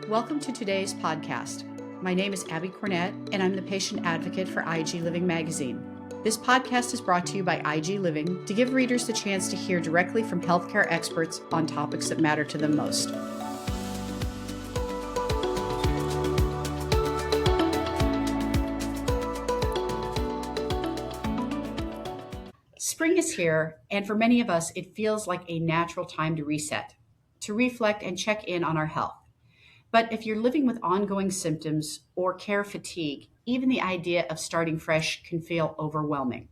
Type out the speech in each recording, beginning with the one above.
Welcome to today's podcast. My name is Abbie Cornett, and I'm the patient advocate for IG Living magazine. This podcast is brought to you by IG Living to give readers the chance to hear directly from healthcare experts on topics that matter to them most. Spring is here, and for many of us, it feels like a natural time to reset, to reflect and check in on our health. But if you're living with ongoing symptoms or care fatigue, even the idea of starting fresh can feel overwhelming.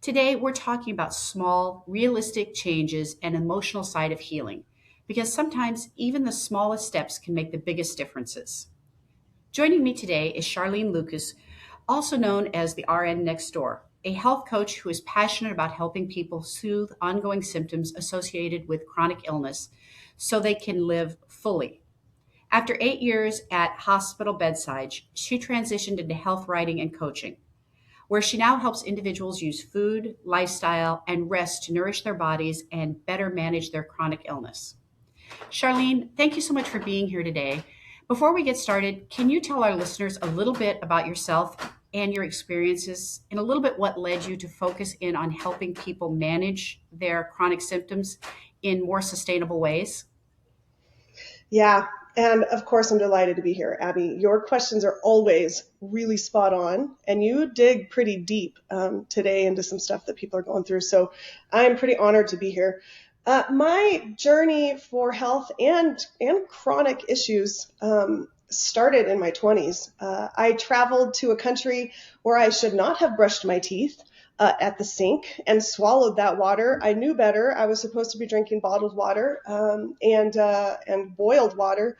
Today, we're talking about small, realistic changes and emotional side of healing, because sometimes even the smallest steps can make the biggest differences. Joining me today is Sharleen Lucas, also known as the RN Next Door, a health coach who is passionate about helping people soothe ongoing symptoms associated with chronic illness so they can live fully. After 8 years at Hospital Bedside, she transitioned into health writing and coaching, where she now helps individuals use food, lifestyle, and rest to nourish their bodies and better manage their chronic illness. Sharleen, thank you so much for being here today. Before we get started, can you tell our listeners a little bit about yourself and your experiences, and a little bit what led you to focus in on helping people manage their chronic symptoms in more sustainable ways? Yeah, and of course I'm delighted to be here, Abbie. Your questions are always really spot on, and you dig pretty deep today into some stuff that people are going through. So I'm pretty honored to be here. My journey for health and chronic issues started in my 20s. I traveled to a country where I should not have brushed my teeth at the sink and swallowed that water. I knew better. I was supposed to be drinking bottled water and boiled water.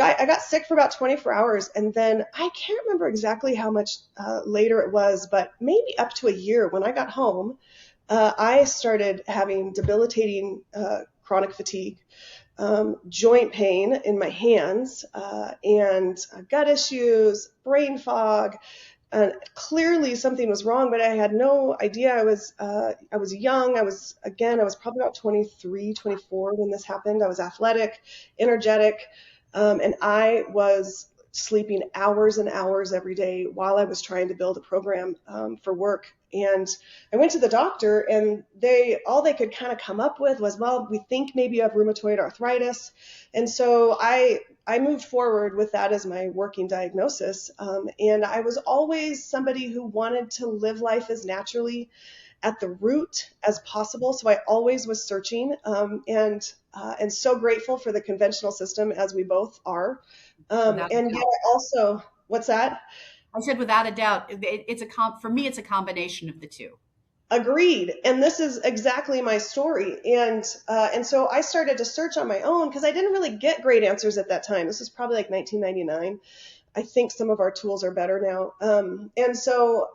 I got sick for about 24 hours, and then I can't remember exactly how much later it was, but maybe up to a year. When I got home, I started having debilitating chronic fatigue, joint pain in my hands, and gut issues, brain fog. And clearly something was wrong, but I had no idea. I was young. I was probably about 23, 24 when this happened. I was athletic, energetic, and I was sleeping hours and hours every day while I was trying to build a program for work. And I went to the doctor, and all they could kind of come up with was, well, we think maybe you have rheumatoid arthritis. And so I moved forward with that as my working diagnosis. And I was always somebody who wanted to live life as naturally at the root as possible. So I always was searching, and so grateful for the conventional system, as we both are. And yet I also, what's that? I said, without a doubt, for me, it's a combination of the two. Agreed. And this is exactly my story. And so I started to search on my own because I didn't really get great answers at that time. This was probably like 1999. I think some of our tools are better now. And so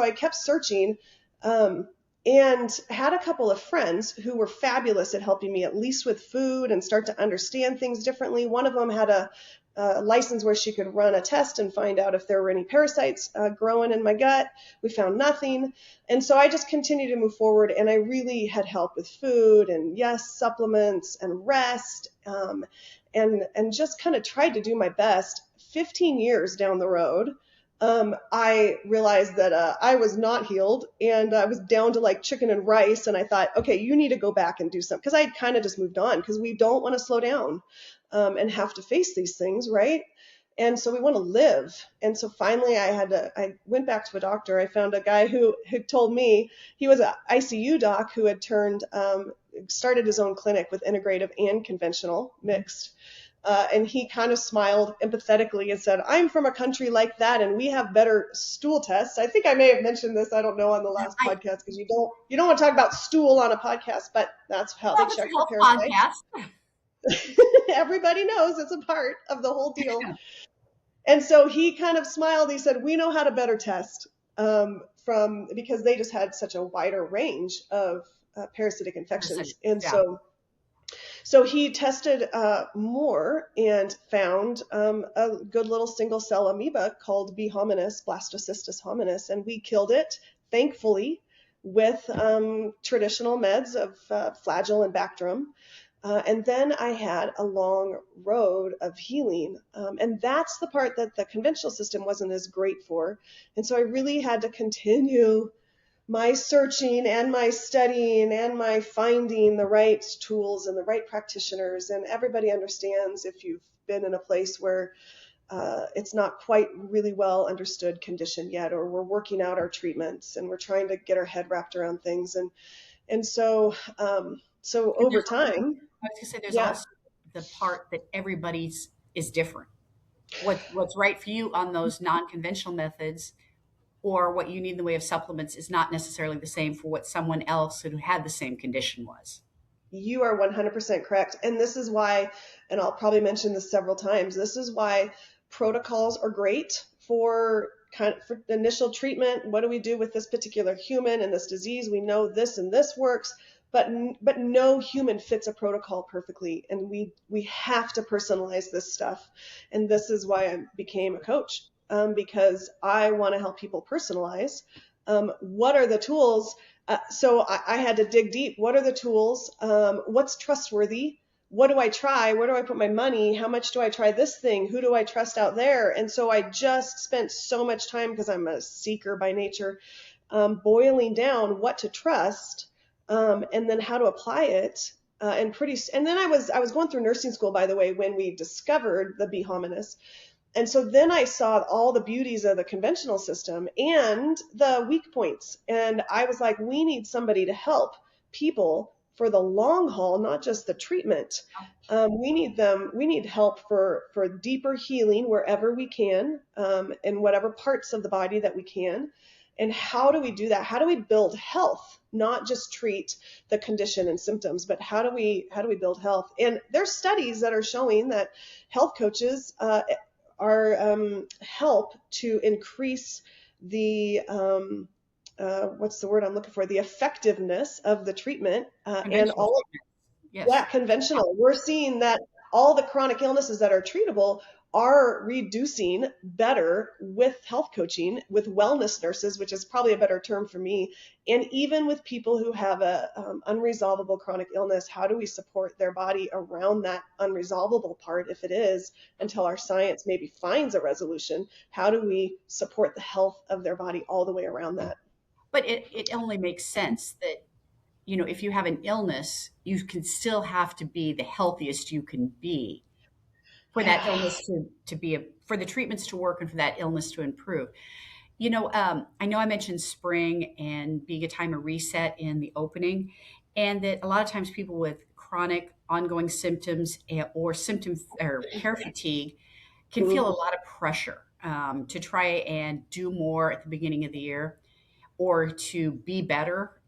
I kept searching, and had a couple of friends who were fabulous at helping me, at least with food, and start to understand things differently. One of them had a license where she could run a test and find out if there were any parasites growing in my gut. We found nothing. And so I just continued to move forward, and I really had help with food and, yes, supplements and rest, and just kind of tried to do my best. 15 years down the road, I realized that I was not healed, and I was down to like chicken and rice. And I thought, okay, you need to go back and do something, because I had kind of just moved on, because we don't want to slow down and have to face these things, right? And so we want to live. And so finally I went back to a doctor. I found a guy who had told me, he was an ICU doc who had started his own clinic with integrative and conventional mixed. And he kind of smiled empathetically and said, I'm from a country like that, and we have better stool tests. I think I may have mentioned this, I don't know, on the last podcast, because you don't want to talk about stool on a podcast, but that's how they check for parasites. Everybody knows it's a part of the whole deal. And so he kind of smiled. He said, we know how to better test because they just had such a wider range of parasitic infections. And so he tested more and found a good little single cell amoeba called B. hominis, Blastocystis hominis, and we killed it, thankfully, with traditional meds of Flagyl and Bactrim. And then I had a long road of healing. And that's the part that the conventional system wasn't as great for. And so I really had to continue my searching and my studying and my finding the right tools and the right practitioners. And everybody understands if you've been in a place where it's not quite really well understood condition yet, or we're working out our treatments and we're trying to get our head wrapped around things. And so, so And over time, I was going to say, there's yeah, also the part that everybody's is different. What's right for you on those non-conventional methods, or what you need in the way of supplements, is not necessarily the same for what someone else who had the same condition was. you are 100% correct. And this is why, and I'll probably mention this several times, this is why protocols are great for kind of for initial treatment. What do we do with this particular human and this disease? We know this and this works, but no human fits a protocol perfectly, and we have to personalize this stuff. And this is why I became a coach, because I want to help people personalize. What are the tools? So I had to dig deep. What are the tools? What's trustworthy? What do I try? Where do I put my money? How much do I try this thing? Who do I trust out there? And so I just spent so much time, because I'm a seeker by nature, boiling down what to trust, and then how to apply it. And then I was going through nursing school, by the way, when we discovered the B hominis. And so then I saw all the beauties of the conventional system and the weak points. And I was like, we need somebody to help people for the long haul, not just the treatment. We need help for deeper healing wherever we can, in whatever parts of the body that we can. And how do we do that? How do we build health? Not just treat the condition and symptoms, but how do we build health? And there's studies that are showing that health coaches are help to increase the what's the word I'm looking for? The effectiveness of the treatment, and Conventional all. treatment. Yes. Yeah, conventional. We're seeing that all the chronic illnesses that are treatable are reducing better with health coaching, with wellness nurses, which is probably a better term for me, and even with people who have a unresolvable chronic illness. How do we support their body around that unresolvable part, if it is, until our science maybe finds a resolution? How do we support the health of their body all the way around that? But it only makes sense that, if you have an illness, you can still have to be the healthiest you can be for that Yeah. illness to be for the treatments to work and for that illness to improve. I know I mentioned spring and being a time of reset in the opening, and that a lot of times people with chronic ongoing symptoms, or symptom or care fatigue can feel a Mhm. lot of pressure, to try and do more at the beginning of the year, or to be better.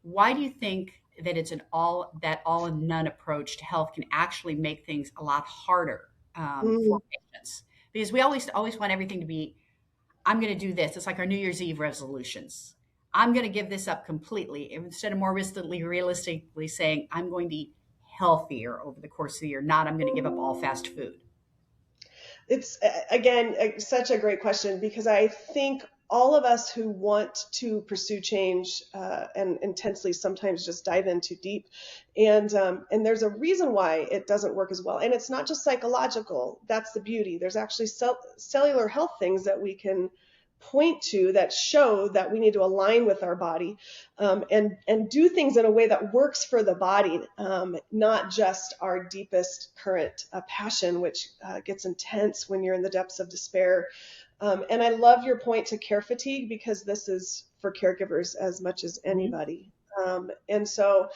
Why do you think that it's an all and none approach to health can actually make things a lot harder, for Mm. patients? Because we always want everything to be, I'm going to do this. It's like our New Year's Eve resolutions. I'm going to give this up completely, instead of more realistically saying, I'm going to eat healthier over the course of the year, not I'm going to give up all fast food. It's again such a great question, because I think all of us who want to pursue change, and intensely, sometimes just dive in too deep, and there's a reason why it doesn't work as well, and it's not just psychological. That's the beauty. There's actually cellular health things that we can point to that show that we need to align with our body, and do things in a way that works for the body, not just our deepest current passion, which gets intense when you're in the depths of despair. And I love your point to care fatigue, because this is for caregivers as much as Mhm. anybody. And so,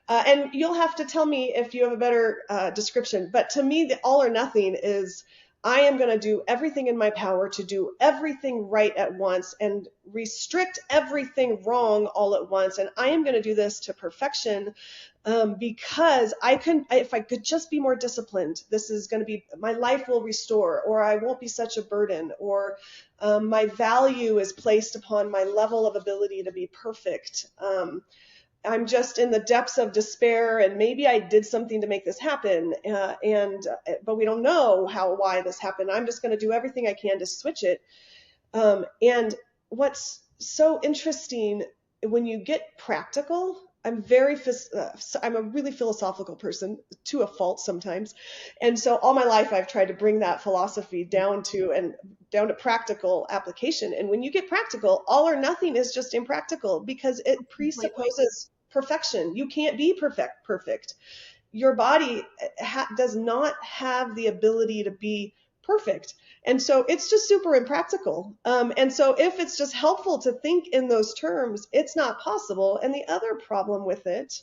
and you'll have to tell me if you have a better description. But to me, the all or nothing is, I am going to do everything in my power to do everything right at once and restrict everything wrong all at once. And I am going to do this to perfection, because if I could just be more disciplined, this is going to be, my life will restore, or I won't be such a burden, or my value is placed upon my level of ability to be perfect. I'm just in the depths of despair, and maybe I did something to make this happen, but we don't know why this happened. I'm just going to do everything I can to switch it. And what's so interesting when you get practical I'm a really philosophical person to a fault sometimes. And so all my life I've tried to bring that philosophy down to practical application. And when you get practical, all or nothing is just impractical because it Completely. presupposes perfection. You can't be perfect. Your body does not have the ability to be perfect. And so it's just super impractical. And so if it's just helpful to think in those terms, it's not possible. And the other problem with it,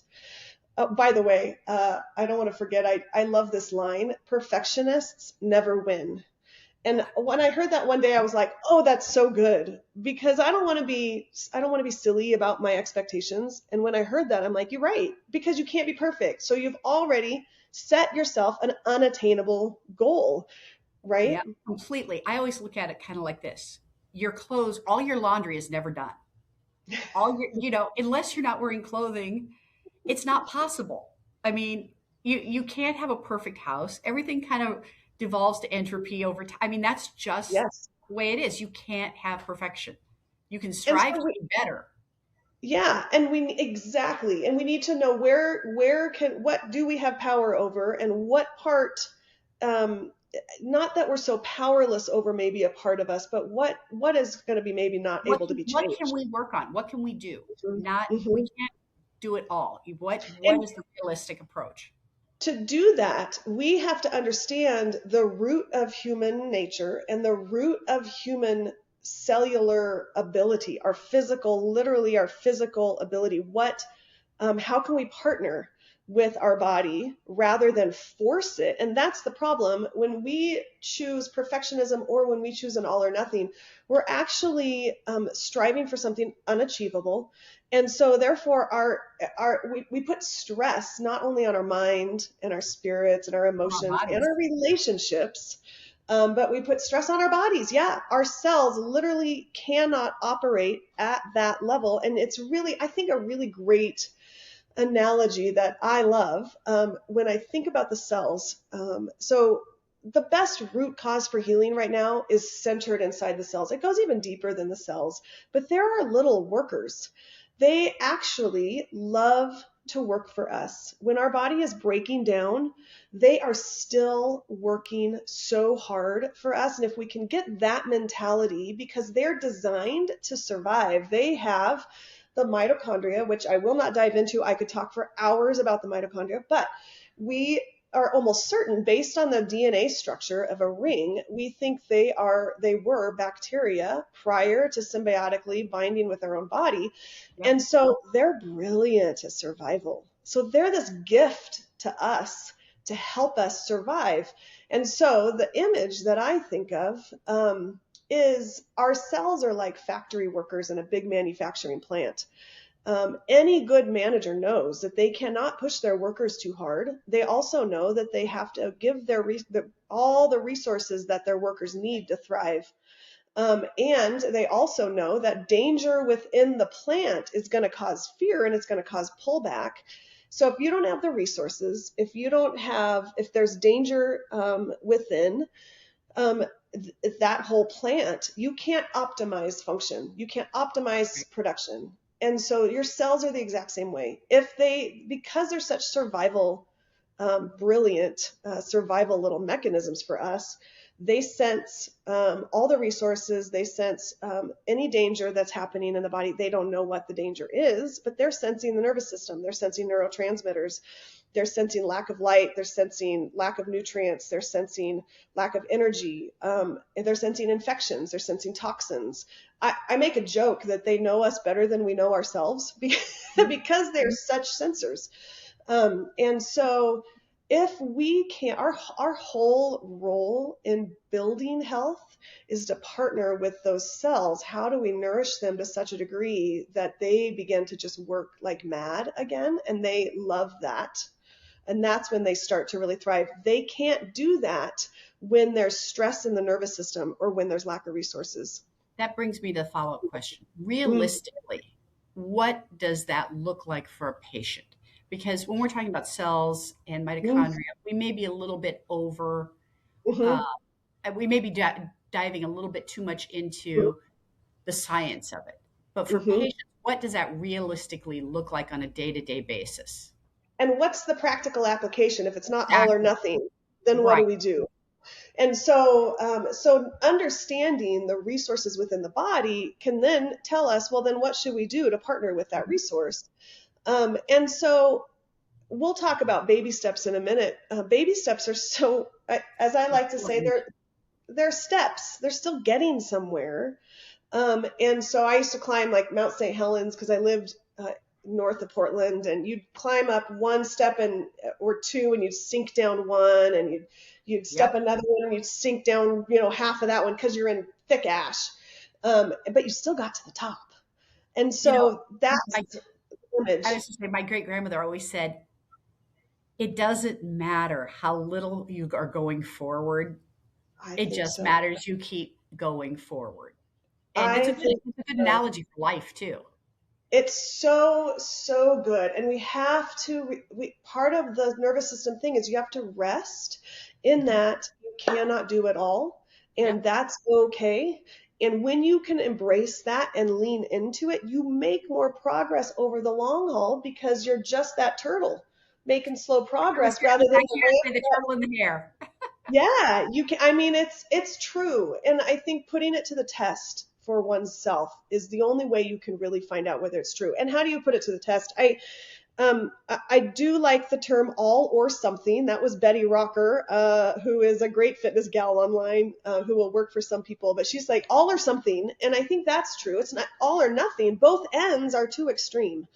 by the way, I don't want to forget, I love this line: perfectionists never win. And when I heard that one day, I was like, "Oh, that's so good," because I don't want to be silly about my expectations. And when I heard that, I'm like, "You're right," because you can't be perfect. So you've already set yourself an unattainable goal, right? Yeah, completely. I always look at it kind of like this. Your clothes, all your laundry is never done. All your, unless you're not wearing clothing, it's not possible. I mean, you can't have a perfect house. Everything kind of devolves to entropy over time. I mean, that's just Yes. the way it is. You can't have perfection. You can And strive so to be better. yeah, and we need to know what do we have power over, and what part, um not that we're so powerless over maybe a part of us, but what is going to be maybe not able to be What can changed. we work on? What can we do? Mhm. Not we Mhm. can't do it all. What And is the realistic approach? to do that, we have to understand the root of human nature and the root of human cellular ability, our physical, literally our physical ability. How can we partner with our body rather than force it? And that's the problem. When we choose perfectionism or when we choose an all or nothing, we're actually striving for something unachievable. And so therefore we put stress not only on our mind and our spirits and our On our emotions and bodies. our relationships, but we put stress on our bodies. Yeah, our cells literally cannot operate at that level. And it's really, I think, a really great analogy that I love when I think about the cells. So the best root cause for healing right now is centered inside the cells. It goes even deeper than the cells, but there are little workers. They actually love to work for us. When our body is breaking down, they are still working so hard for us. And if we can get that mentality, because they're designed to survive, they have the mitochondria, which I will not dive into. I could talk for hours about the mitochondria, but we are almost certain, based on the DNA structure of a ring, we think they were bacteria prior to symbiotically binding with their own body. Yep. And so they're brilliant at survival. So they're this gift to us to help us survive. And so the image that I think of is our cells are like factory workers in a big manufacturing plant. Any good manager knows that they cannot push their workers too hard. They also know that they have to give all the resources that their workers need to thrive. And they also know that danger within the plant is going to cause fear and it's going to cause pullback. So if you don't have the resources, if there's danger within, um, that whole plant, you can't optimize function. You can't optimize production. And so your cells are the exact same way. Because they're such brilliant survival little mechanisms for us, they sense all the resources. They sense any danger that's happening in the body. They don't know what the danger is, but they're sensing the nervous system. They're sensing neurotransmitters. They're sensing lack of light. They're sensing lack of nutrients. They're sensing lack of energy. They're sensing infections. They're sensing toxins. I make a joke that they know us better than we know ourselves because they're such sensors. And so if we can, our whole role in building health is to partner with those cells. How do we nourish them to such a degree that they begin to just work like mad again? And they love that. And that's when they start to really thrive. They can't do that when there's stress in the nervous system or when there's lack of resources. That brings me to the follow-up question. Mm, Realistically, what does that look like for a patient? Because when we're talking about cells and mm, mitochondria, we may be a little bit over, uh, mhm, we may be diving a little bit too much into the science of it. But for mhm. patients, what does that realistically look like on a day-to-day basis? And what's the practical application? If it's not all or Exactly. nothing, then what Right. do we do? And so understanding the resources within the body can then tell us, well, then what should we do to partner with that resource? And so we'll talk about baby steps in a minute. Baby steps are so, as I like to say, Important. they're steps. They're still getting somewhere. And so I used to climb like Mount St. Helens because I lived north of Portland, and you'd climb up one step and or two, and you'd sink down one, and you'd step Yep. another one, and you'd sink down, half of that one because you're in thick ash. But you still got to the top, and You know, so that's my, the I image. was just saying, my great grandmother always said, it doesn't matter how little you are going forward. I It think just so. matters you keep going forward. And I think it's a good so. analogy for life too. It's so, so good. And we have to, part of the nervous system thing is you have to rest in Mhm. that you cannot do it all. And Yep. that's okay. And when you can embrace that and lean into it, you make more progress over the long haul because you're just that turtle making slow I was progress rather just than actually the going to say ramp. the turtle in the hair. Yeah, you can. I mean, it's true, and I think putting it to the test for oneself is the only way you can really find out whether it's true. And how do you put it to the test? I do like the term all or something. That was Betty Rocker, who is a great fitness gal online, who will work for some people, but she's like all or something, and I think that's true. It's not all or nothing. Both ends are too extreme.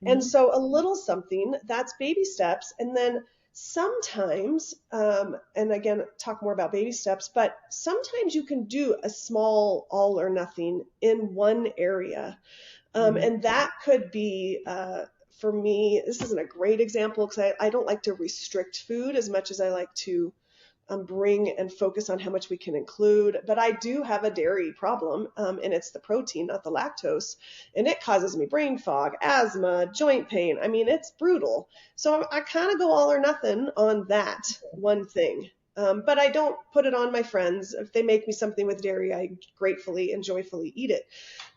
And Mhm. so a little something, that's baby steps. And then sometimes, and again, talk more about baby steps, but sometimes you can do a small all or nothing in one area. Mhm. And that could be, for me, this isn't a great example because I don't like to restrict food as much as I like to bring and focus on how much we can include. But I do have a dairy problem, and it's the protein, not the lactose. And it causes me brain fog, asthma, joint pain. I mean, it's brutal. So I kind of go all or nothing on that one thing. But I don't put it on my friends. If they make me something with dairy, I gratefully and joyfully eat it.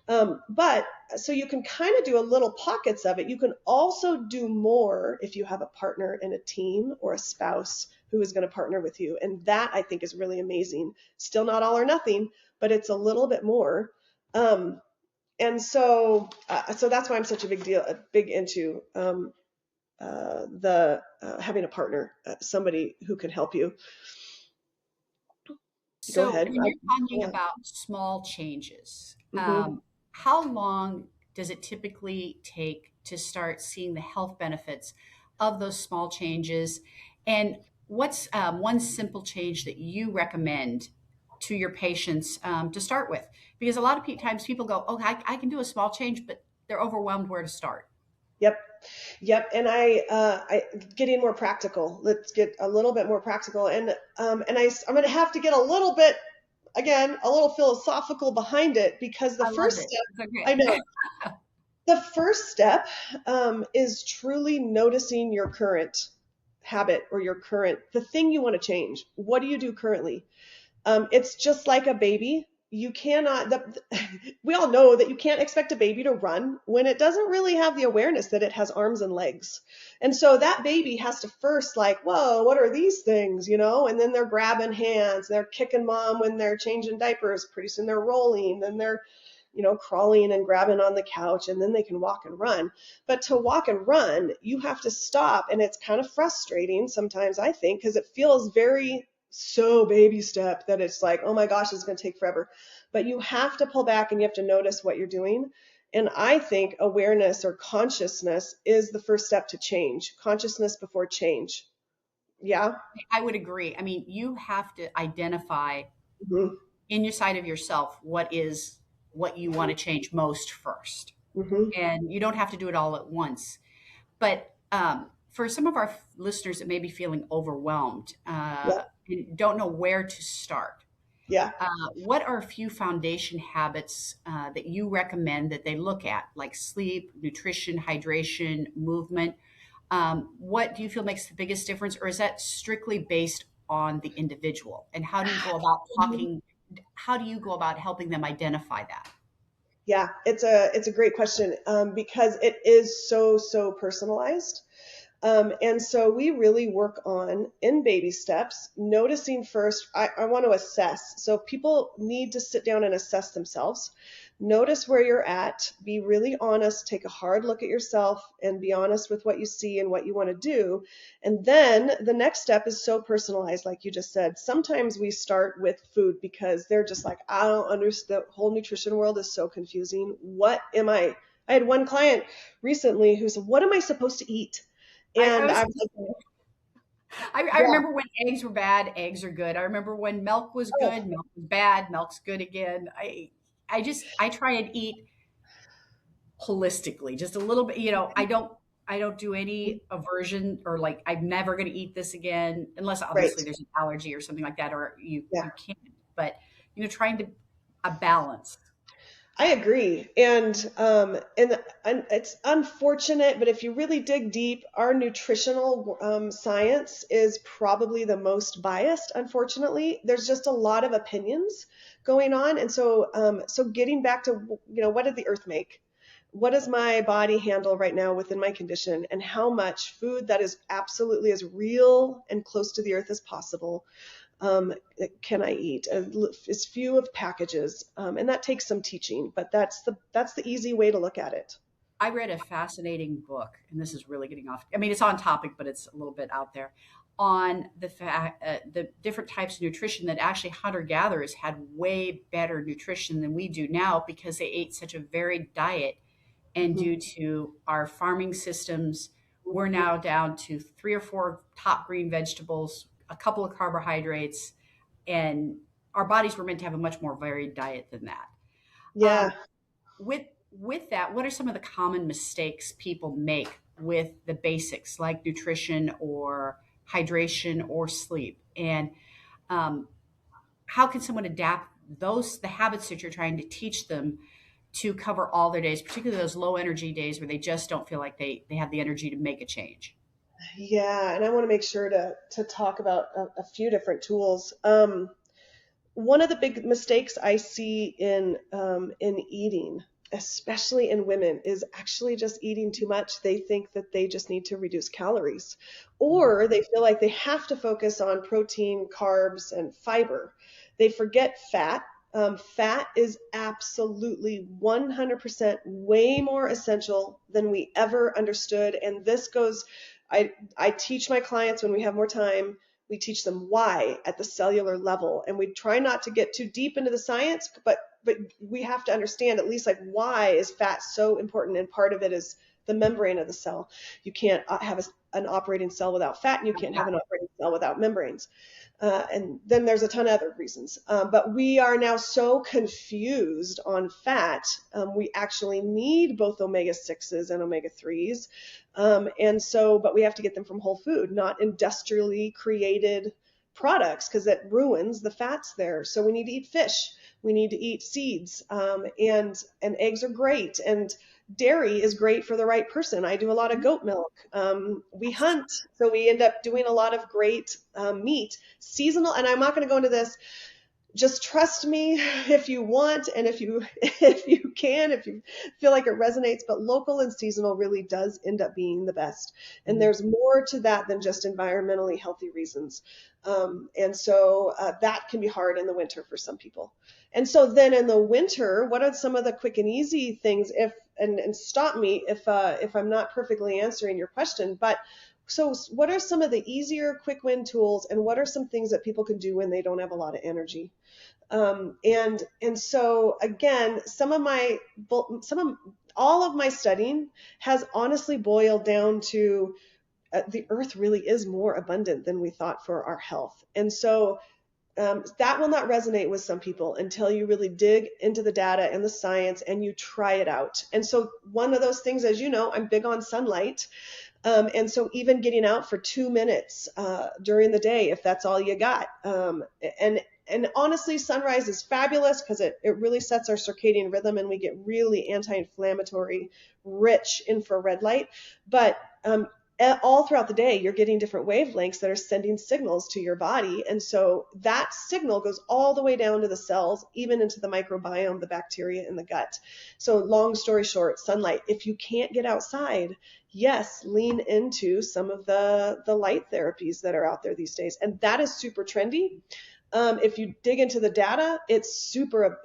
But so you can kind of do a little pockets of it. You can also do more if you have a partner in a team or a spouse who is going to partner with you. And that I think is really amazing. Still not all or nothing, but it's a little bit more. Um, and so that's why I'm such big into the having a partner, somebody who can help you. Go So ahead. when you're talking Yeah. about small changes, Hmm. how long does it typically take to start seeing the health benefits of those small changes? And what's one simple change that you recommend to your patients to start with? Because a lot of times people go, "Oh, I can do a small change," but they're overwhelmed where to start. Yep. Yep, and I getting more practical. Let's get a little bit more practical, I'm going to have to get a little bit again, a little philosophical behind it because the I love first it. step, It's I okay. know, the first step is truly noticing your current habit or the thing you want to change. What do you do currently? It's just like a baby. You cannot, we all know that you can't expect a baby to run when it doesn't really have the awareness that it has arms and legs. And so that baby has to first, like, whoa, what are these things, And then they're grabbing hands, they're kicking mom when they're changing diapers. Pretty soon they're rolling, then they're, crawling and grabbing on the couch, and then they can walk and run. But to walk and run, you have to stop. And it's kind of frustrating sometimes, I think, because it feels very so baby step that it's like, oh my gosh, it's going to take forever. But you have to pull back and you have to notice what you're doing. And I think awareness or consciousness is the first step to change. Consciousness before change. Yeah. I would agree. I mean, you have to identify Hmm. in your side of yourself what you want to change most first, Hmm. and you don't have to do it all at once. But for some of our listeners that may be feeling overwhelmed Yeah. and don't know where to start, Yeah. what are a few foundation habits that you recommend that they look at, like sleep, nutrition, hydration, movement? What do you feel makes the biggest difference, or is that strictly based on the individual? And how do you go about Mhm. talking? How do you go about helping them identify that? Yeah, it's a great question, because it is so personalized. And so we really work on in baby steps, noticing first, I want to assess. So people need to sit down and assess themselves. Notice where you're at, be really honest, take a hard look at yourself and be honest with what you see and what you want to do. And then the next step is so personalized, like you just said. Sometimes we start with food because they're just like, I don't understand. The whole nutrition world is so confusing. What am I? I had one client recently who said, what am I supposed to eat? I And was I was like, I yeah, remember when eggs were bad, eggs are good. I remember when milk was oh, good, milk was bad, milk's good again. I try and eat holistically, just a little bit, I don't do any aversion or like I'm never going to eat this again unless right. obviously there's an allergy or something like that or you Yeah, you can't. But trying to a balance. I agree. And it's unfortunate, but if you really dig deep, our nutritional science is probably the most biased, unfortunately. There's just a lot of opinions going on. And so getting back to, what did the earth make? What does my body handle right now within my condition, and how much food that is absolutely as real and close to the earth as possible um, can I eat? As few of packages, and that takes some teaching, but that's the easy way to look at it. I read a fascinating book, and this is really getting off. I mean, it's on topic, but it's a little bit out there on the different types of nutrition that actually hunter gatherers had way better nutrition than we do now because they ate such a varied diet. And Hmm. due to our farming systems, we're now down to three or four top green vegetables, a couple of carbohydrates, and our bodies were meant to have a much more varied diet than that. Yeah. Um, with that, what are some of the common mistakes people make with the basics like nutrition or hydration or sleep? And um, how can someone adapt the habits that you're trying to teach them to cover all their days, particularly those low energy days where they just don't feel like they have the energy to make a change? Yeah, and I want to make sure to talk about a few different tools. One of the big mistakes I see in eating, especially in women, is actually just eating too much. They think that they just need to reduce calories, or they feel like they have to focus on protein, carbs, and fiber. They forget fat. Fat is absolutely 100% way more essential than we ever understood. And this goes, I teach my clients when we have more time, we teach them why at the cellular level, and we try not to get too deep into the science, but we have to understand at least like why is fat so important, and part of it is the membrane of the cell. You can't have an operating cell without fat, and you can't have an operating cell without membranes. And then there's a ton of other reasons. But we are now so confused on fat. We actually need both omega 6s and omega 3s. But we have to get them from whole food, not industrially created products, because it ruins the fats there. So we need to eat fish. We need to eat seeds. And eggs are great. And dairy is great for the right person. I do a lot of goat milk. We hunt, so we end up doing a lot of great meat, seasonal. And I'm not going to go into this. Just trust me if you want, and if you if you can, if you feel like it resonates. But local and seasonal really does end up being the best. And there's more to that than just environmentally healthy reasons. That can be hard in the winter for some people. And so then in the winter, what are some of the quick and easy things? And stop me if I'm not perfectly answering your question, but so what are some of the easier quick win tools, and what are some things that people can do when they don't have a lot of energy? And so again, all of my studying has honestly boiled down to the earth really is more abundant than we thought for our health. And so that will not resonate with some people until you really dig into the data and the science and you try it out. And so one of those things, as you know, I'm big on sunlight. And so even getting out for 2 minutes during the day, if that's all you got. And honestly, sunrise is fabulous because it really sets our circadian rhythm, and we get really anti-inflammatory, rich infrared light. But all throughout the day, you're getting different wavelengths that are sending signals to your body. And so that signal goes all the way down to the cells, even into the microbiome, the bacteria in the gut. So long story short, sunlight. If you can't get outside, yes, lean into some of the light therapies that are out there these days. And that is super trendy. If you dig into the data, it's super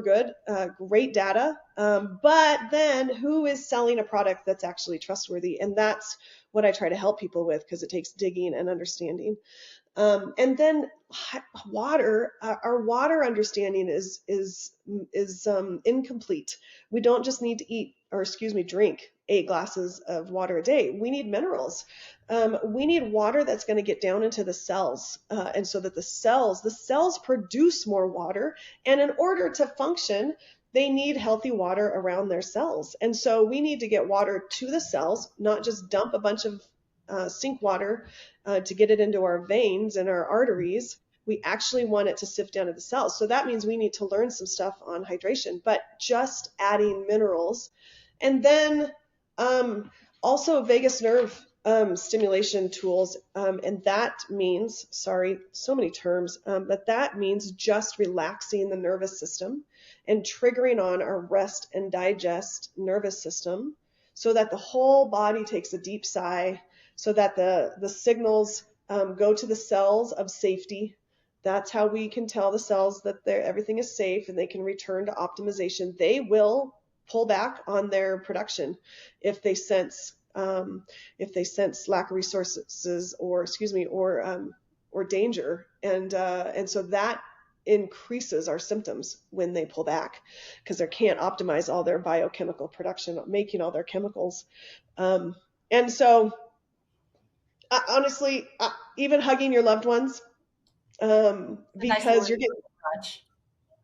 good, great data. But then who is selling a product that's actually trustworthy? And that's what I try to help people with, because it takes digging and understanding. And then water, our water understanding is incomplete. We don't just need to drink 8 glasses of water a day. We need minerals. We need water that's going to get down into the cells, and so that the cells produce more water. And in order to function, they need healthy water around their cells. And so we need to get water to the cells, not just dump a bunch of sink water to get it into our veins and our arteries. We actually want it to sift down to the cells. So that means we need to learn some stuff on hydration, but just adding minerals. And then also vagus nerve stimulation tools. And that means, sorry, so many terms, but that means just relaxing the nervous system and triggering on our rest and digest nervous system so that the whole body takes a deep sigh, so that the signals go to the cells of safety. That's how we can tell the cells that everything is safe and they can return to optimization. They will pull back on their production if they sense lack of resources or danger. And so that increases our symptoms when they pull back, because they can't optimize all their biochemical production, making all their chemicals. And so honestly, even hugging your loved ones, because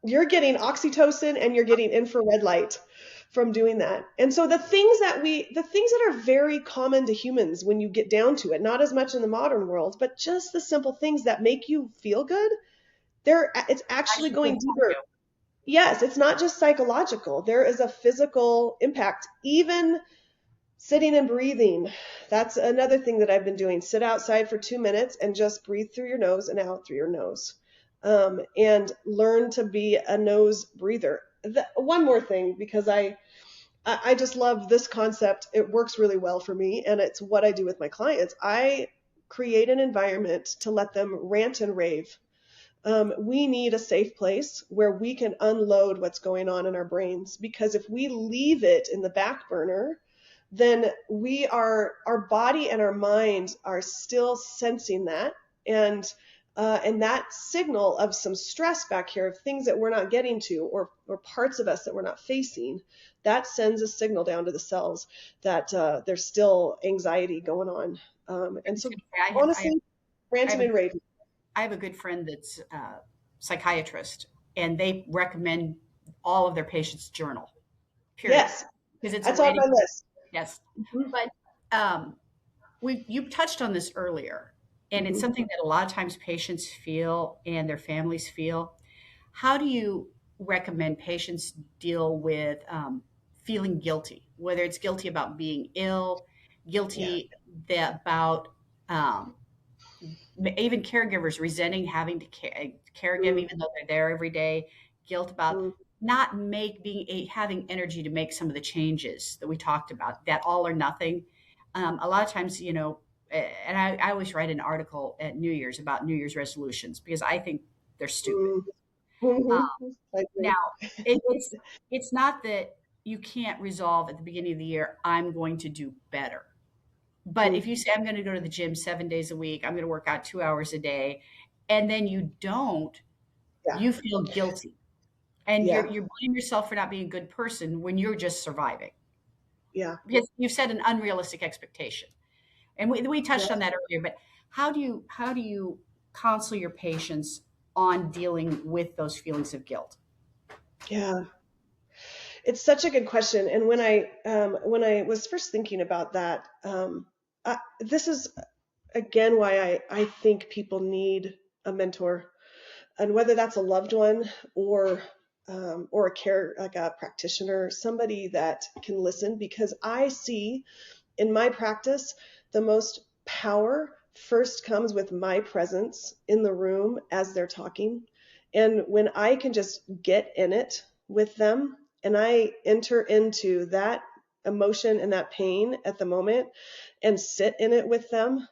you're getting oxytocin and you're getting infrared light from doing that. And so the things that are very common to humans when you get down to it, not as much in the modern world, but just the simple things that make you feel good, it's actually going deeper. Yes, it's not just psychological. There is a physical impact. Even sitting and breathing. That's another thing that I've been doing. Sit outside for 2 minutes and just breathe through your nose and out through your nose. And learn to be a nose breather. One more thing, because I just love this concept. It works really well for me, and it's what I do with my clients. I create an environment to let them rant and rave. We need a safe place where we can unload what's going on in our brains, because if we leave it in the back burner, then our body and our mind are still sensing that. And that signal of some stress back here, of things that we're not getting to, or parts of us that we're not facing, that sends a signal down to the cells that there's still anxiety going on. And so honestly, ranting and raving. I have a good friend that's a psychiatrist, and they recommend all of their patients journal. Period. Yes, because that's on my list. Yes, but you touched on this earlier, and it's something that a lot of times patients feel and their families feel. How do you recommend patients deal with feeling guilty, whether it's guilty about being ill, guilty about even caregivers resenting having to caregive even though they're there every day, guilt about not having energy to make some of the changes that we talked about, that all or nothing. A lot of times, and I always write an article at New Year's about New Year's resolutions, because I think they're stupid. Now, it's not that you can't resolve at the beginning of the year, I'm going to do better. But if you say, I'm going to go to the gym 7 days a week, I'm going to work out 2 hours a day, and then you don't, you feel guilty. And you're blaming yourself for not being a good person when you're just surviving. Yeah. Because you've set an unrealistic expectation. And we touched on that earlier, but how do you counsel your patients on dealing with those feelings of guilt? Yeah. It's such a good question. And when I was first thinking about that, this is again why I think people need a mentor, and whether that's a loved one or a care, like a practitioner, somebody that can listen, because I see in my practice the most power first comes with my presence in the room as they're talking. And when I can just get in it with them and I enter into that emotion and that pain at the moment and sit in it with them.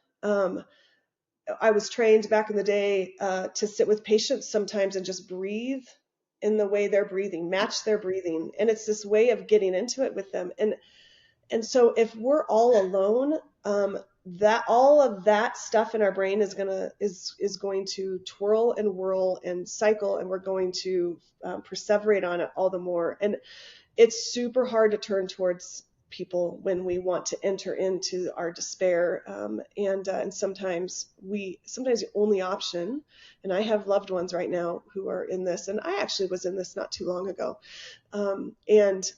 I was trained back in the day to sit with patients sometimes and just breathe in the way they're breathing, match their breathing. And it's this way of getting into it with them. And so if we're all alone, that all of that stuff in our brain is going to twirl and whirl and cycle, and we're going to perseverate on it all the more. And it's super hard to turn towards people when we want to enter into our despair. And sometimes the only option, and I have loved ones right now who are in this, and I actually was in this not too long ago. And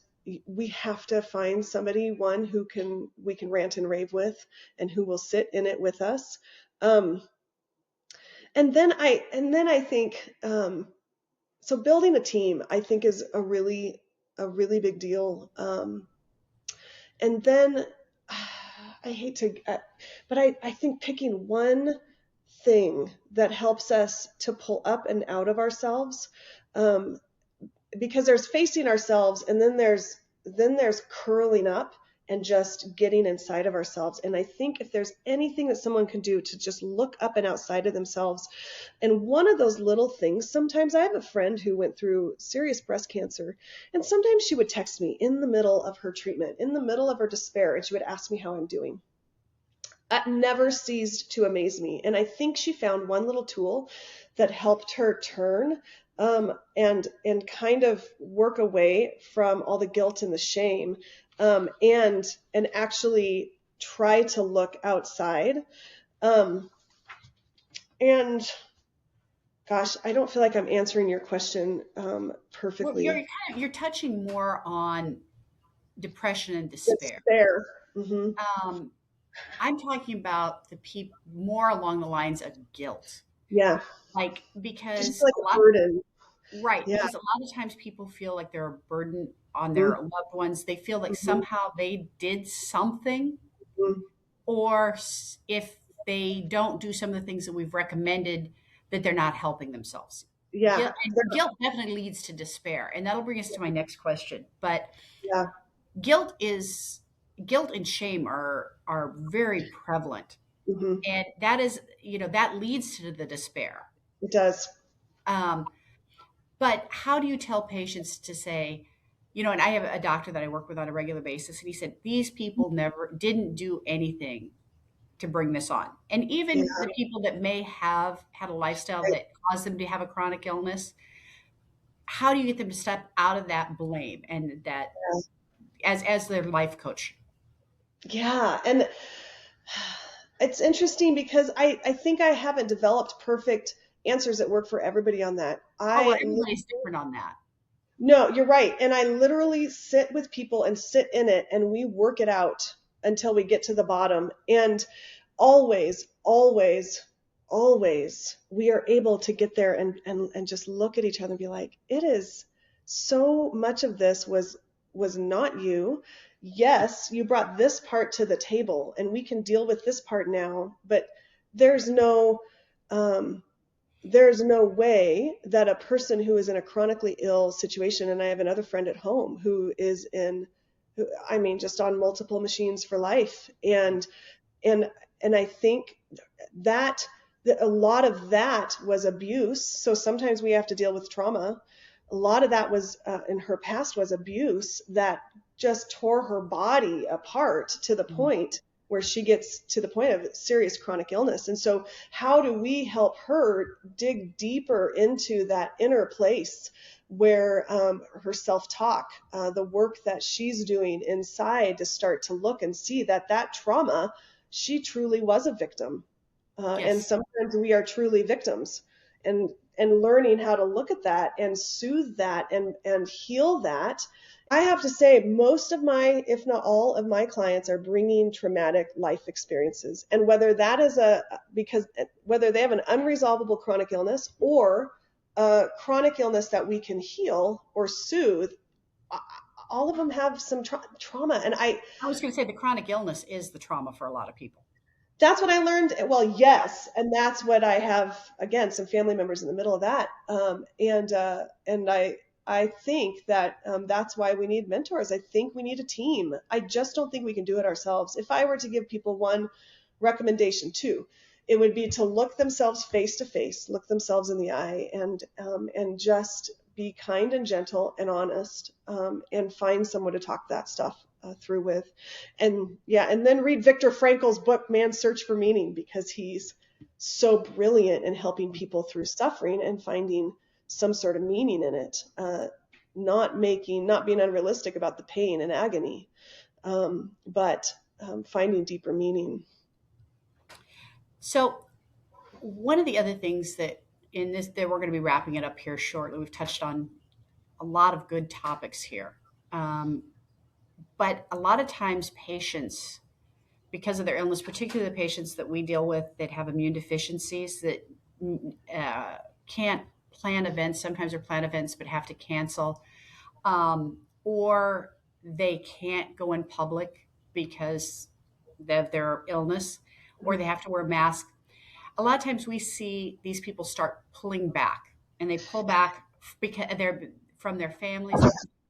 we have to find somebody, one who we can rant and rave with and who will sit in it with us. And then I think, so building a team, I think, is a really big deal. And then I hate to, but I think picking one thing that helps us to pull up and out of ourselves, because there's facing ourselves, and then there's curling up and just getting inside of ourselves. And I think if there's anything that someone can do to just look up and outside of themselves, and one of those little things, sometimes I have a friend who went through serious breast cancer, and sometimes she would text me in the middle of her treatment, in the middle of her despair, and she would ask me how I'm doing. That never ceased to amaze me. And I think she found one little tool that helped her turn and kind of work away from all the guilt and the shame, and actually try to look outside. And gosh, I don't feel like I'm answering your question perfectly. Well, you're touching more on depression and despair. Despair. Mm-hmm. I'm talking about the people more along the lines of guilt. Yeah. Like, because just like a burden. Right, Yeah. because a lot of times people feel like they're a burden on their Mm-hmm. loved ones. They feel like Mm-hmm. somehow they did something, or if they don't do some of the things that we've recommended, that they're not helping themselves. Yeah. Guilt definitely leads to despair, and that'll bring us to my next question. But Yeah. guilt and shame are very prevalent, Mm-hmm. and that is, that leads to the despair. It does. But how do you tell patients to say, and I have a doctor that I work with on a regular basis, and he said, these people never didn't do anything to bring this on. And Yeah. even the people that may have had a lifestyle that caused them to have a chronic illness, how do you get them to step out of that blame and that as their life coach? Yeah. And it's interesting because I think I haven't developed perfect answers that work for everybody on that. Everybody's different on that. No, you're right. And I literally sit with people and sit in it, and we work it out until we get to the bottom. And always, always, always, we are able to get there and just look at each other and be like, it is so much of this was not you. Yes, you brought this part to the table, and we can deal with this part now, but there's no way that a person who is in a chronically ill situation, and I have another friend at home who is just on multiple machines for life. And I think that a lot of that was abuse. So sometimes we have to deal with trauma. A lot of that was in her past was abuse that just tore her body apart to the point where she gets to the point of serious chronic illness. And so how do we help her dig deeper into that inner place where her self-talk, the work that she's doing inside to start to look and see that trauma, she truly was a victim. Yes. And sometimes we are truly victims, and learning how to look at that and soothe that and heal that. I have to say, most of my, if not all of my clients are bringing traumatic life experiences. And whether that is whether they have an unresolvable chronic illness or a chronic illness that we can heal or soothe, all of them have some trauma. And I was going to say the chronic illness is the trauma for a lot of people. That's what I learned. Well, yes, and that's what I have. Again, some family members in the middle of that, and I think that that's why we need mentors. I think we need a team. I just don't think we can do it ourselves. If I were to give people one recommendation too, it would be to look themselves face to face, look themselves in the eye, and just be kind and gentle and honest, and find someone to talk that stuff through with. And yeah, and then read Viktor Frankl's book, Man's Search for Meaning, because he's so brilliant in helping people through suffering and finding some sort of meaning in it, not being unrealistic about the pain and agony, but finding deeper meaning. So, one of the other things that in this that we're going to be wrapping it up here shortly. We've touched on a lot of good topics here, um, but a lot of times patients, because of their illness, particularly the patients that we deal with that have immune deficiencies that can't plan events. Sometimes they're plan events but have to cancel, or they can't go in public because of their illness, or they have to wear a mask. A lot of times we see these people start pulling back, and they pull back because they're from their families,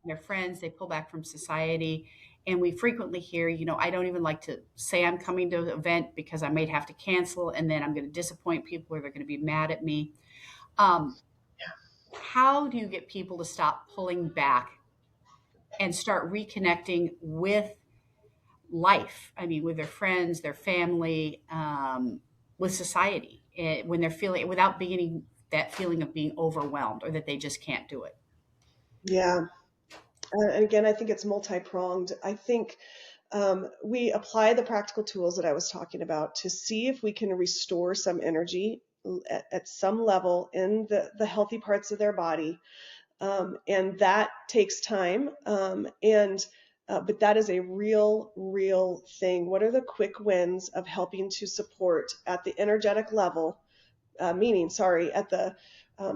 their friends, they pull back from society. And we frequently hear, I don't even like to say I'm coming to an event because I might have to cancel, and then I'm going to disappoint people, or they're going to be mad at me. um, how do you get people to stop pulling back and start reconnecting with life? I mean, with their friends, their family, with society, when they're feeling without being that feeling of being overwhelmed or that they just can't do it. Yeah. And again, I think it's multi-pronged. I think we apply the practical tools that I was talking about to see if we can restore some energy at some level in the healthy parts of their body. And that takes time. But that is a real thing. What are the quick wins of helping to support at the energetic level? Meaning, sorry, at the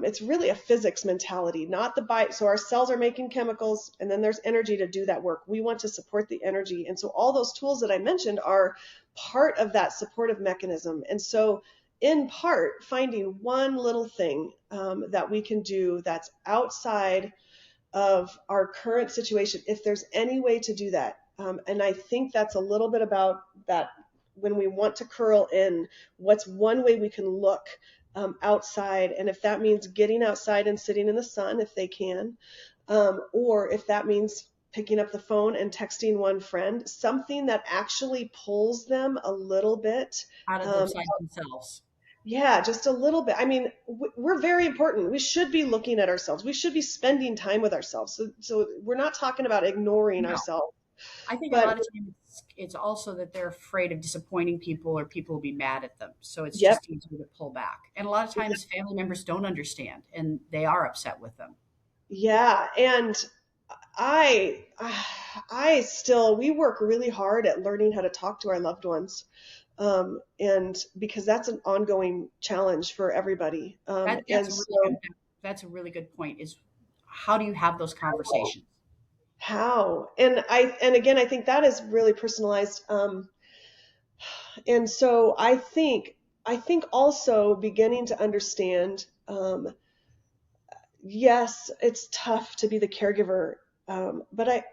it's really a physics mentality, not the bio. So our cells are making chemicals, and then there's energy to do that work. We want to support the energy, and so all those tools that I mentioned are part of that supportive mechanism. And so, in part, finding one little thing that we can do that's outside of our current situation, if there's any way to do that. And I think that's a little bit about that when we want to curl in, what's one way we can look outside? And if that means getting outside and sitting in the sun, if they can, or if that means picking up the phone and texting one friend, something that actually pulls them a little bit. Out of um, inside themselves. yeah, just a little bit. I mean, we're very important. We should be looking at ourselves. We should be spending time with ourselves. So we're not talking about ignoring No, ourselves, I think a but lot of times it's also that they're afraid of disappointing people, or people will be mad at them. So it's yep. just easier to pull back. And a lot of times family members don't understand and they are upset with them. Yeah, and I I still we work really hard at learning how to talk to our loved ones. And because that's an ongoing challenge for everybody. That's And a really so good point is how do you have those conversations? how? And again, I think that is really personalized. And so I think also beginning to understand, yes, it's tough to be the caregiver, but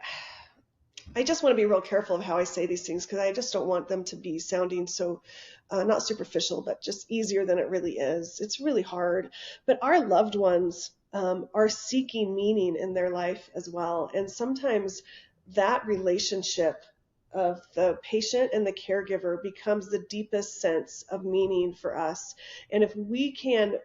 I just want to be real careful of how I say these things because I just don't want them to be sounding so not superficial, but just easier than it really is. It's really hard, but our loved ones are seeking meaning in their life as well, and sometimes that relationship of the patient and the caregiver becomes the deepest sense of meaning for us. And if we can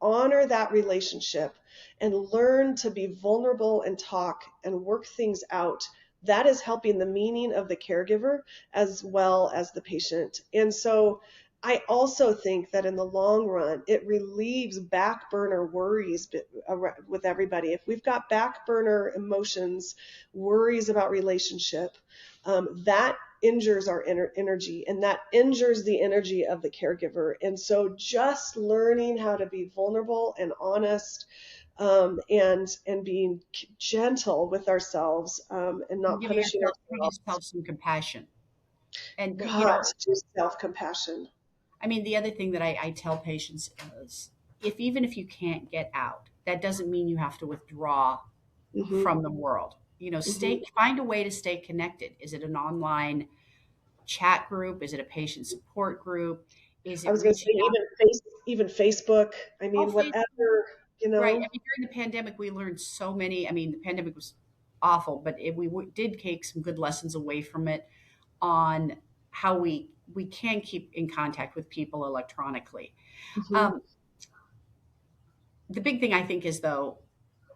honor that relationship and learn to be vulnerable and talk and work things out, that is helping the meaning of the caregiver as well as the patient. And so I also think that in the long run, it relieves back burner worries with everybody. If we've got back burner emotions, worries about relationship, that injures our energy, and that injures the energy of the caregiver. And so just learning how to be vulnerable and honest, and being gentle with ourselves, and not Giving punishing yourself ourselves. some compassion. And, God, just self-compassion. I mean, the other thing that I tell patients is even if you can't get out, that doesn't mean you have to withdraw Hmm. from the world. Hmm. Find a way to stay connected. Is it an online chat group? Is it a patient support group? Is I it was going to say reaching out? even Facebook. I Oh, mean, Facebook. whatever, you Right. know. I mean, during the pandemic, we learned so many. I mean, the pandemic was awful, but did take some good lessons away from it on how we can keep in contact with people electronically. Hmm. Um, the big thing I think is though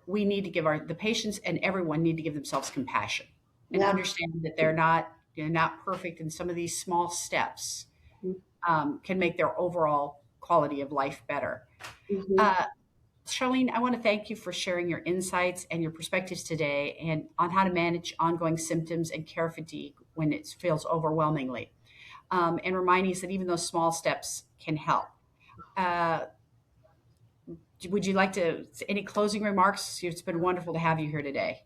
we need to give the patients and everyone need to give themselves compassion and Yeah. understand that they're not perfect, and some of these small steps can make their overall quality of life better. Hmm. Uh, Charlene, I want to thank you for sharing your insights and your perspectives today and on how to manage ongoing symptoms and care fatigue when it feels overwhelmingly, and reminding us that even those small steps can help. Uh, would you like to any closing remarks? It's been wonderful to have you here today.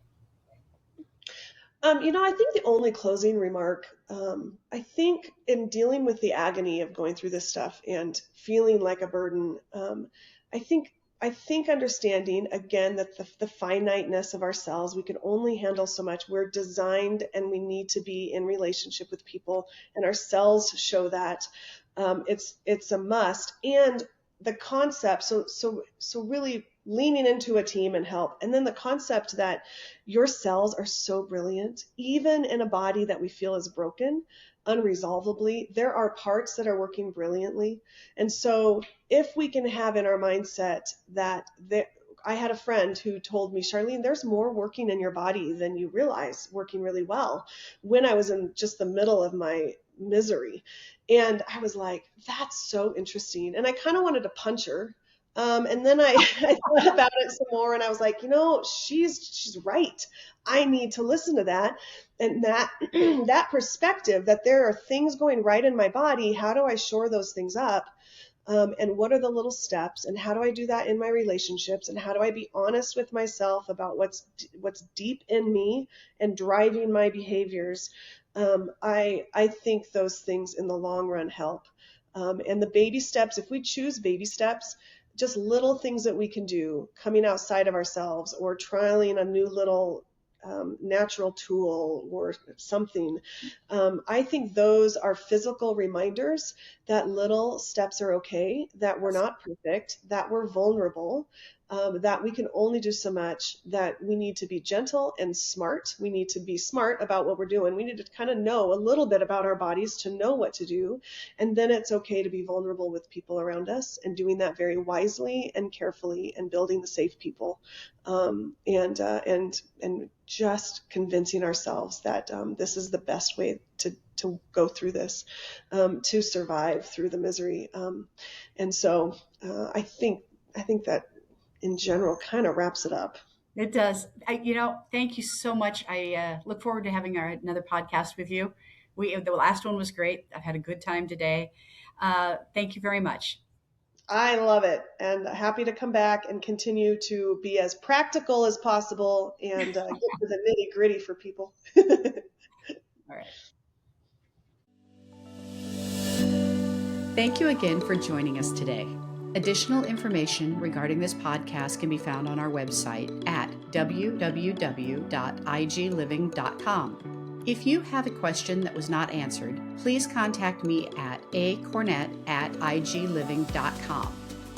I think the only closing remark, I think in dealing with the agony of going through this stuff and feeling like a burden, I think I think understanding again that the finiteness of ourselves, we can only handle so much. We're designed and we need to be in relationship with people, and our cells show that. It's a must. And the concept, so really leaning into a team and help, and then the concept that your cells are so brilliant. Even in a body that we feel is broken, unresolvably, there are parts that are working brilliantly. And so if we can have in our mindset that I had a friend who told me, Charlene, there's more working in your body than you realize, working really well, when I was in just the middle of my misery. And I was like, that's so interesting. And I kind of wanted to punch her. And then I thought about it some more, and I was like, she's right. I need to listen to that. And that that perspective that there are things going right in my body. How do I shore those things up? And what are the little steps? And how do I do that in my relationships? And how do I be honest with myself about what's deep in me and driving my behaviors? I think those things in the long run help. And the baby steps, if we choose baby steps, just little things that we can do, coming outside of ourselves or trialing a new little natural tool or something. I think those are physical reminders that little steps are okay, that we're not perfect, that we're vulnerable, that we can only do so much, that we need to be gentle and smart. We need to be smart about what we're doing. We need to kind of know a little bit about our bodies to know what to do. And then it's okay to be vulnerable with people around us and doing that very wisely and carefully and building the safe people. And just convincing ourselves that this is the best way to go through this, to survive through the misery. And so I think that in general kind of wraps it up. It does. Thank you so much. I look forward to having another podcast with you. The last one was great. I've had a good time today. Thank you very much. I love it, and happy to come back and continue to be as practical as possible and get to the nitty gritty for people. All right. Thank you again for joining us today. Additional information regarding this podcast can be found on our website at www.igliving.com. If you have a question that was not answered, please contact me at acornett@igliving.com.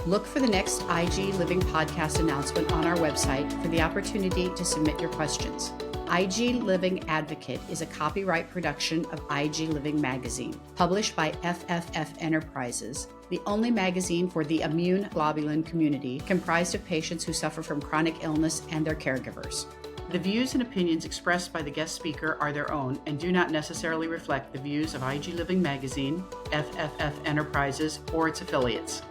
Look for the next IG Living podcast announcement on our website for the opportunity to submit your questions. IG Living Advocate is a copyright production of IG Living Magazine, published by FFF Enterprises, the only magazine for the immune globulin community comprised of patients who suffer from chronic illness and their caregivers. The views and opinions expressed by the guest speaker are their own and do not necessarily reflect the views of IG Living Magazine, FFF Enterprises, or its affiliates.